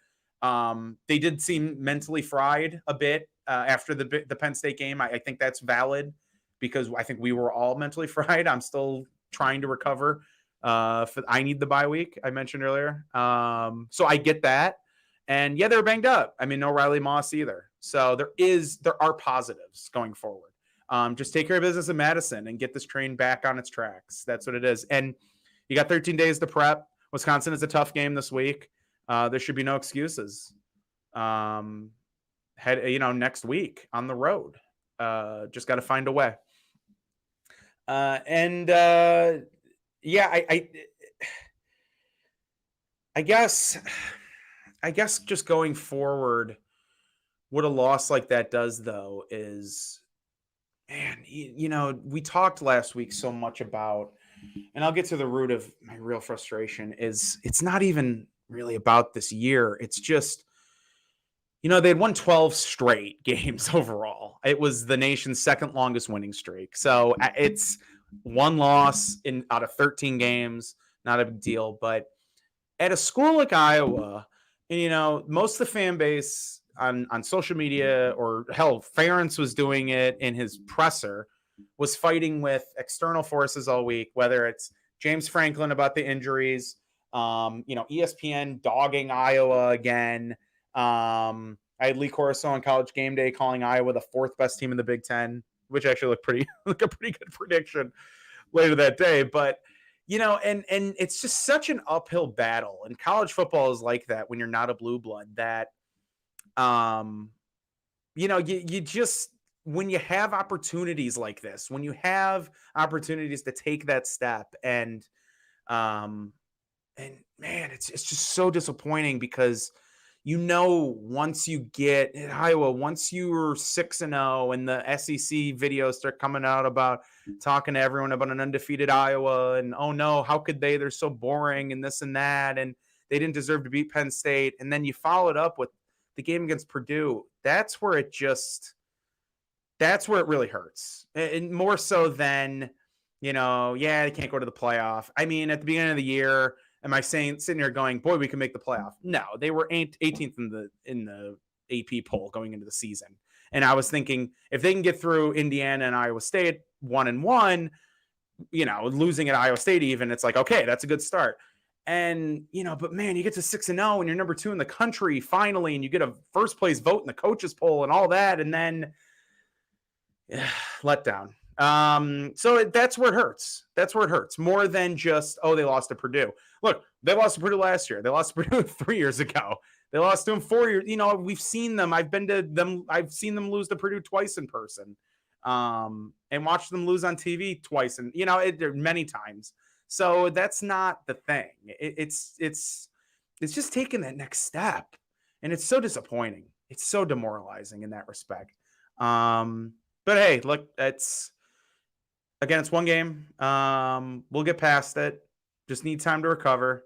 they did seem mentally fried a bit after the Penn State game. I think that's valid because I think we were all mentally fried. I'm still trying to recover. I need the bye week I mentioned earlier. So I get that. And yeah, they're banged up. I mean, no Riley Moss either. So there are positives going forward. Just take care of business in Madison and get this train back on its tracks. That's what it is. And you got 13 days to prep. Wisconsin is a tough game this week. There should be no excuses. Next week on the road. Just got to find a way. I guess just going forward, what a loss like that does, though, is, man, we talked last week so much about, and I'll get to the root of my real frustration, is it's not even really about this year. It's just, they'd won 12 straight games overall. It was the nation's second longest winning streak. So it's one loss out of 13 games, not a big deal. But at a school like Iowa, and most of the fan base, on social media, or hell, Ferentz was doing it in his presser, was fighting with external forces all week, whether it's James Franklin about the injuries, ESPN dogging Iowa again. I had Lee Corso on College Game Day calling Iowa the fourth best team in the Big Ten, which actually looked like a pretty good prediction later that day. But and it's just such an uphill battle, and college football is like that when you're not a blue blood. That you just, when you have opportunities like this, when you have opportunities to take that step, and man, it's just so disappointing, because once you get in Iowa, once you're 6-0 and the SEC videos start coming out about talking to everyone about an undefeated Iowa, and oh no, how could they? They're so boring and this and that, and they didn't deserve to beat Penn State. And then you follow it up with the game against Purdue. That's where it really hurts, and more so than they can't go to the playoff. I mean, at the beginning of the year, am I sitting here going, boy, we can make the playoff? No, they were 18th in the AP poll going into the season. And I was thinking, if they can get through Indiana and Iowa State 1-1, losing at Iowa State even, it's like, okay, that's a good start. And, but man, you get to 6-0 and you're number 2 in the country finally, and you get a first place vote in the coaches poll and all that. And then let down. So that's where it hurts. That's where it hurts more than just, they lost to Purdue. Look, they lost to Purdue last year. They lost to Purdue 3 years ago. They lost to them 4 years. We've seen them. I've been to them. I've seen them lose to Purdue twice in person, and watched them lose on TV twice, and many times. So that's not the thing. It's just taking that next step, and it's so disappointing. It's so demoralizing in that respect. But hey, look, it's one game. We'll get past it. Just need time to recover,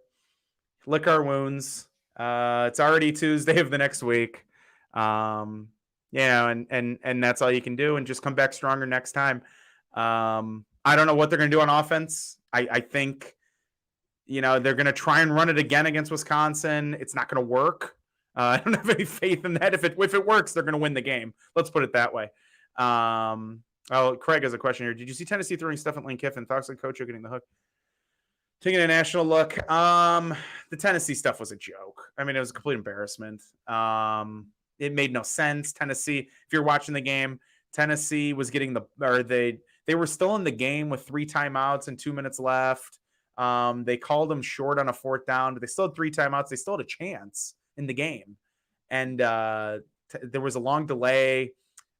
lick our wounds. It's already Tuesday of the next week. And that's all you can do, and just come back stronger next time. I don't know what they're going to do on offense. I think, they're going to try and run it again against Wisconsin. It's not going to work. I don't have any faith in that. If it works, they're going to win the game. Let's put it that way. Craig has a question here. Did you see Tennessee throwing stuff at Lane Kiffin? Thoughts on Coach getting the hook? Taking a national look. The Tennessee stuff was a joke. I mean, it was a complete embarrassment. It made no sense. Tennessee, if you're watching the game, Tennessee was getting they were still in the game with 3 timeouts and 2 minutes left. They called them short on a 4th down, but they still had 3 timeouts. They still had a chance in the game. And there was a long delay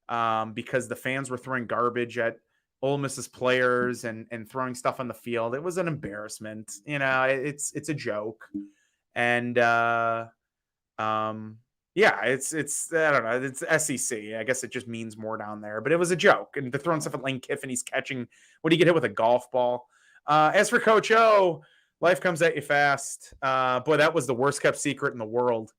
because the fans were throwing garbage at Ole Miss's players and throwing stuff on the field. It was an embarrassment. It's a joke. And it's I don't know. It's SEC. I guess it just means more down there. But it was a joke. And they're throwing stuff at Lane Kiffin. He's catching. What do you get hit with, a golf ball? As for Coach O, life comes at you fast. Boy, that was the worst kept secret in the world.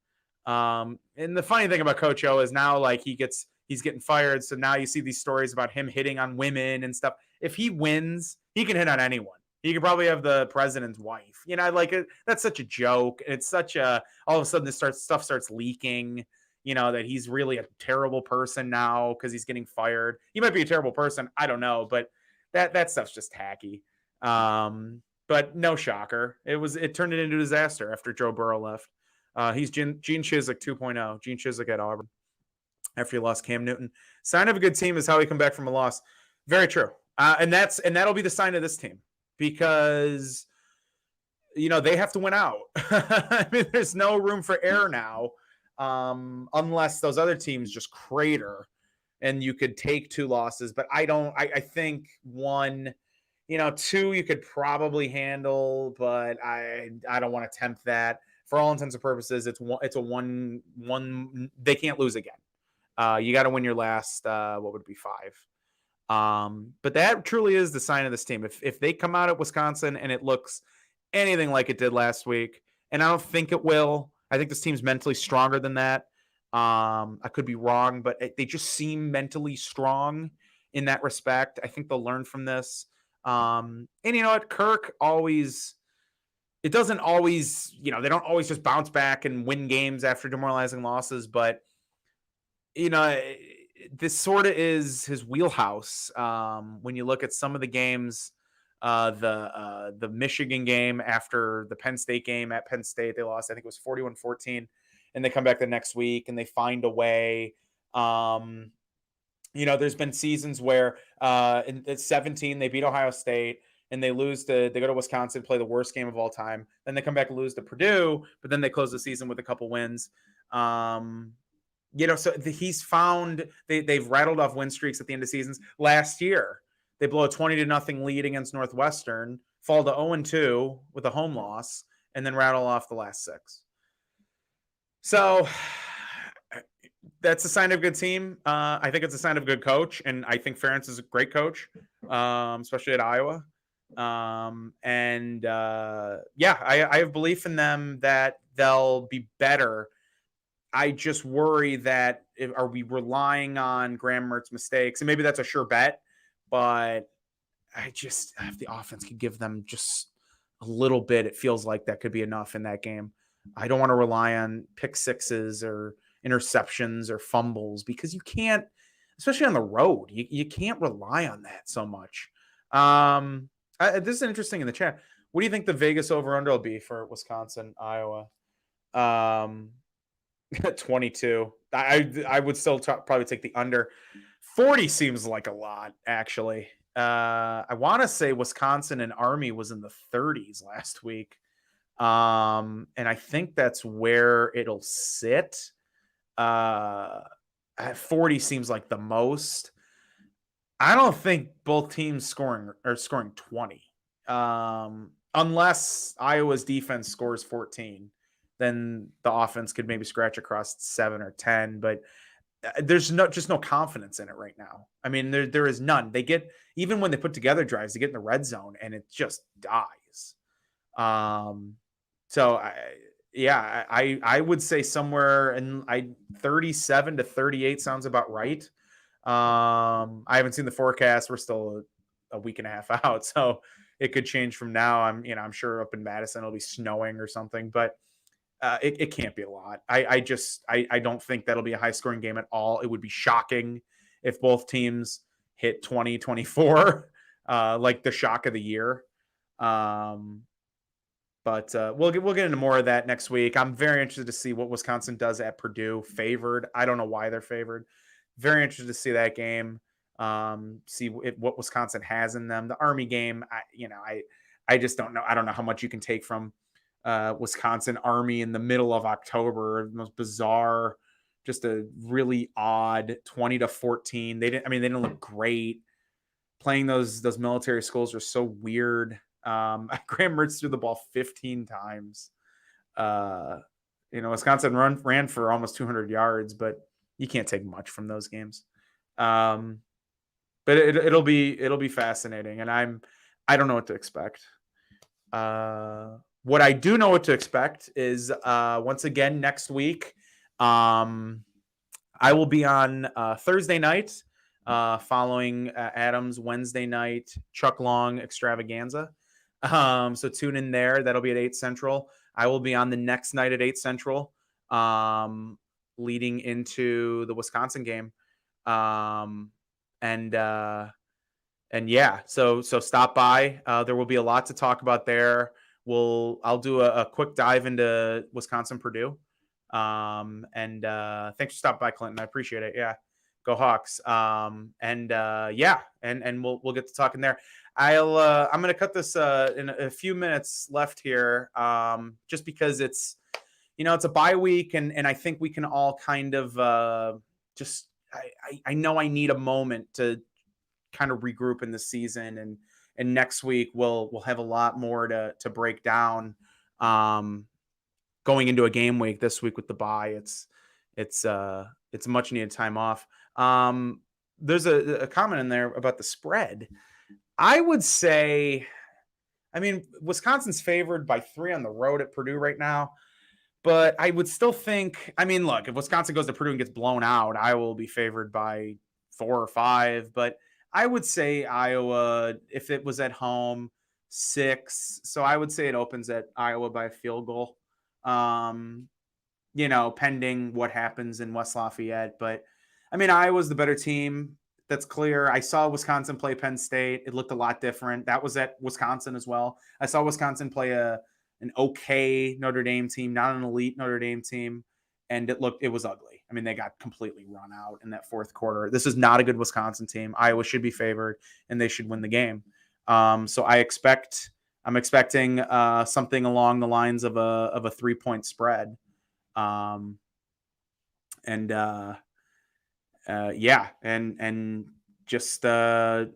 And the funny thing about Coach O is now, like, he's getting fired. So now you see these stories about him hitting on women and stuff. If he wins, he can hit on anyone. He could probably have the president's wife. That's such a joke. It's such a, all of a sudden stuff starts leaking, that he's really a terrible person now because he's getting fired. He might be a terrible person. I don't know. But that stuff's just tacky. But no shocker. It turned it into a disaster after Joe Burrow left. He's Gene Chizik 2.0. Gene Chizik at Auburn after he lost Cam Newton. Sign of a good team is how he come back from a loss. Very true. And that'll be the sign of this team, because they have to win out. I mean, there's no room for error now, unless those other teams just crater and you could take 2 losses. But I think 1, 2 you could probably handle, but I don't want to tempt that. For all intents and purposes, it's a one. They can't lose again. You got to win your last, what would it be, 5. But that truly is the sign of this team. If they come out at Wisconsin and it looks anything like it did last week, and I don't think it will, I think this team's mentally stronger than that. I could be wrong, but they just seem mentally strong in that respect. I think they'll learn from this. And you know what? Kirk always, it doesn't always, they don't always just bounce back and win games after demoralizing losses, but this sort of is his wheelhouse. When you look at some of the games, the Michigan game after the Penn State game at Penn State, they lost, I think it was 41-14, and they come back the next week and they find a way. There's been seasons where in 17 they beat Ohio State and they go to Wisconsin, play the worst game of all time. Then they come back and lose to Purdue, but then they close the season with a couple wins. He's found they've rattled off win streaks at the end of seasons. Last year, they blow a 20-0 lead against Northwestern, fall to 0-2 with a home loss, and then rattle off the last 6. So that's a sign of a good team. I think it's a sign of a good coach, and I think Ferentz is a great coach, especially at Iowa. I have belief in them that they'll be better. I just worry that are we relying on Graham Mertz's mistakes? And maybe that's a sure bet, but if the offense could give them just a little bit, it feels like that could be enough in that game. I don't want to rely on pick sixes or interceptions or fumbles because you can't, especially on the road, you can't rely on that so much. This is interesting in the chat. What do you think the Vegas over-under will be for Wisconsin, Iowa? 22. I would still probably take the under. 40 seems like a lot, actually. I want to say Wisconsin and Army was in the 30s last week. And I think that's where it'll sit. 40 seems like the most. I don't think both teams scoring 20. Unless Iowa's defense scores 14, then the offense could maybe scratch across 7 or 10, but there's just no confidence in it right now. I mean, there is none. Even when they put together drives, they get in the red zone and it just dies. I would say somewhere in 37-38 sounds about right. I haven't seen the forecast. We're still a week and a half out, so it could change from now. I'm sure up in Madison it'll be snowing or something, but it can't be a lot. I don't think that'll be a high scoring game at all. It would be shocking if both teams hit 20-24, like the shock of the year. But we'll get into more of that next week. I'm very interested to see what Wisconsin does at Purdue. Favored. I don't know why they're favored. Very interested to see that game. See what Wisconsin has in them. The Army game, I just don't know. I don't know how much you can take from Wisconsin Army in the middle of October. The most bizarre, just a really odd 20-14. They didn't look great. Playing those military schools are so weird. Graham Mertz threw the ball 15 times. Wisconsin ran for almost 200 yards, but you can't take much from those games. But it'll be fascinating, and I don't know what to expect. What I do know what to expect is once again next week, I will be on Thursday night, following Adam's Wednesday night Chuck Long extravaganza. So tune in there. That'll be at 8 Central. I will be on the next night at 8 Central, leading into the Wisconsin game. So stop by. There will be a lot to talk about there. I'll do a quick dive into Wisconsin Purdue. Thanks for stopping by, Clinton. I appreciate it. Yeah. Go Hawks. And we'll get to talking there. I'm going to cut this in a few minutes left here, just because it's a bye week, and I think we can all kind of I know I need a moment to kind of regroup in the season, and next week we'll have a lot more to break down. Going into a game week this week with the bye, it's much needed time off. There's a comment in there about the spread. I would say, Wisconsin's favored by 3 on the road at Purdue right now, but I would still think, look, if Wisconsin goes to Purdue and gets blown out, I will be favored by 4 or 5, but I would say Iowa, if it was at home, 6. So I would say it opens at Iowa by a field goal, pending what happens in West Lafayette, but I mean, Iowa's the better team. That's clear. I saw Wisconsin play Penn State. It looked a lot different. That was at Wisconsin as well. I saw Wisconsin play an okay Notre Dame team, not an elite Notre Dame team, and it was ugly. I mean, they got completely run out in that fourth quarter. This is not a good Wisconsin team. Iowa should be favored, and they should win the game. So I'm expecting something along the lines of a 3-point spread. And just I've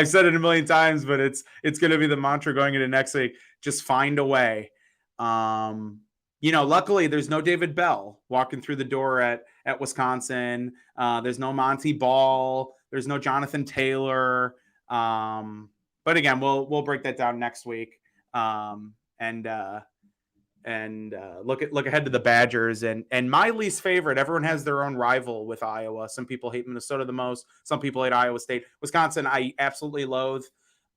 said it a million times, but it's going to be the mantra going into next week. Just find a way. Luckily there's no David Bell walking through the door at Wisconsin. There's no Monty Ball. There's no Jonathan Taylor. But again, we'll break that down next week. And look ahead to the Badgers and my least favorite. Everyone has their own rival with Iowa. Some people hate Minnesota the most. Some people hate Iowa State. Wisconsin, I absolutely loathe.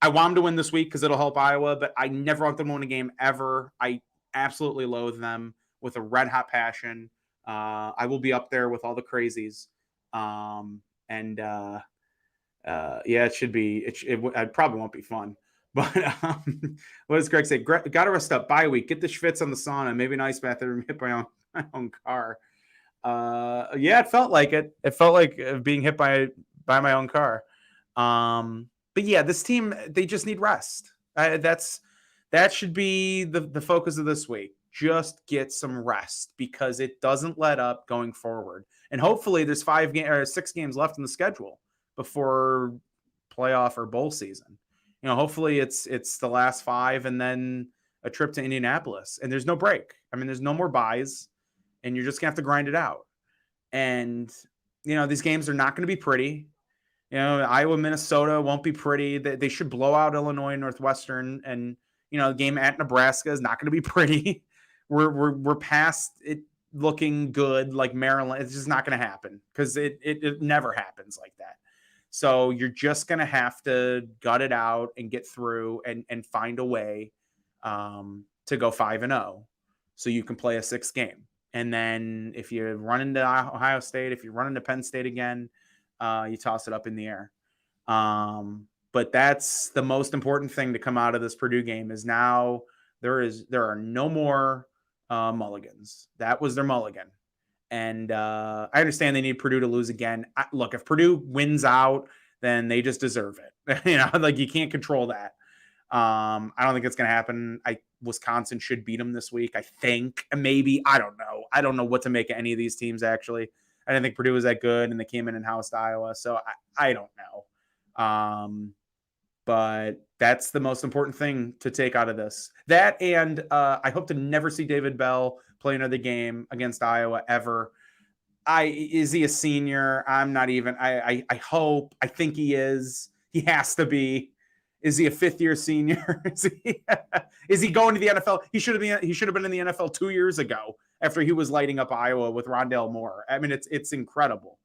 I want them to win this week because it'll help Iowa, but I never want them to win a game ever. I absolutely loathe them with a red hot passion. I will be up there with all the crazies. It should be. It probably won't be fun. But what does Greg say? Got to rest up. Bye week. Get the schwitz on the sauna. Maybe an ice bath and hit my own car. It felt like it. It felt like being hit by my own car. But yeah, this team, they just need rest. That should be the focus of this week. Just get some rest because it doesn't let up going forward. And hopefully there's 6 games left in the schedule before playoff or bowl season. Hopefully it's the last 5 and then a trip to Indianapolis. And there's no break. I mean, there's no more buys, and you're just going to have to grind it out. And, these games are not going to be pretty. Iowa, Minnesota won't be pretty. They should blow out Illinois, Northwestern. And, the game at Nebraska is not going to be pretty. We're past it looking good like Maryland. It's just not going to happen because it never happens like that. So you're just going to have to gut it out and get through and find a way to go 5-0 so you can play a 6th game. And then if you run into Ohio State, if you run into Penn State again, you toss it up in the air. But that's the most important thing to come out of this Purdue game is now there are no more mulligans. That was their mulligan. And I understand they need Purdue to lose again. Look, if Purdue wins out, then they just deserve it. You can't control that. I don't think it's going to happen. Wisconsin should beat them this week, I think. Maybe. I don't know. I don't know what to make of any of these teams, actually. I didn't think Purdue was that good, and they came in and housed Iowa. So I don't know. But that's the most important thing to take out of this. That and I hope to never see David Bell play another game against Iowa ever. Is he a senior? I'm not even. I hope. I think he is. He has to be. Is he a 5th-year senior? Is he going to the NFL? He should have been in the NFL 2 years ago after he was lighting up Iowa with Rondale Moore. I mean, it's incredible.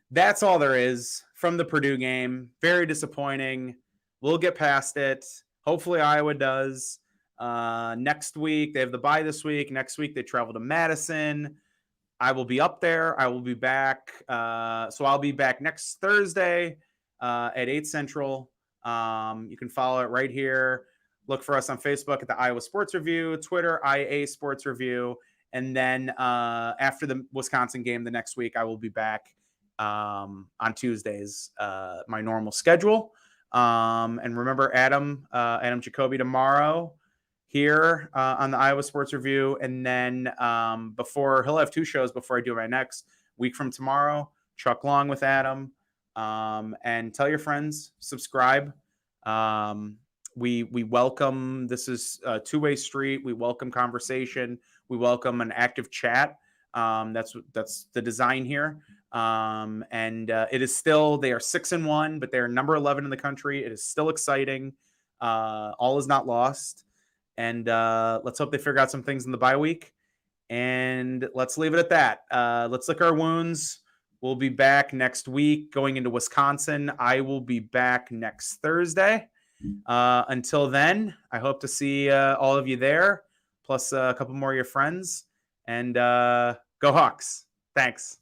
That's all there is from the Purdue game. Very disappointing. We'll get past it. Hopefully Iowa does. Next week, they have the bye this week. Next week, they travel to Madison. I will be up there. I will be back. So I'll be back next Thursday at 8 Central. You can follow it right here. Look for us on Facebook at the Iowa Sports Review, Twitter, IA Sports Review. And then after the Wisconsin game the next week, I will be back on Tuesdays, my normal schedule. And remember Adam Jacobi tomorrow here on the Iowa Sports Review. And then he'll have 2 shows before I do my next week from tomorrow, Chuck Long with Adam. And tell your friends, subscribe. We welcome, this is a 2-way street. We welcome conversation. We welcome an active chat. That's the design here. It is still, they are 6-1, but they're number 11 in the country. It is still exciting. All is not lost. And let's hope they figure out some things in the bye week. And let's leave it at that. Let's lick our wounds. We'll be back next week going into Wisconsin. I will be back next Thursday. Until then, I hope to see all of you there, plus a couple more of your friends. And go Hawks. Thanks.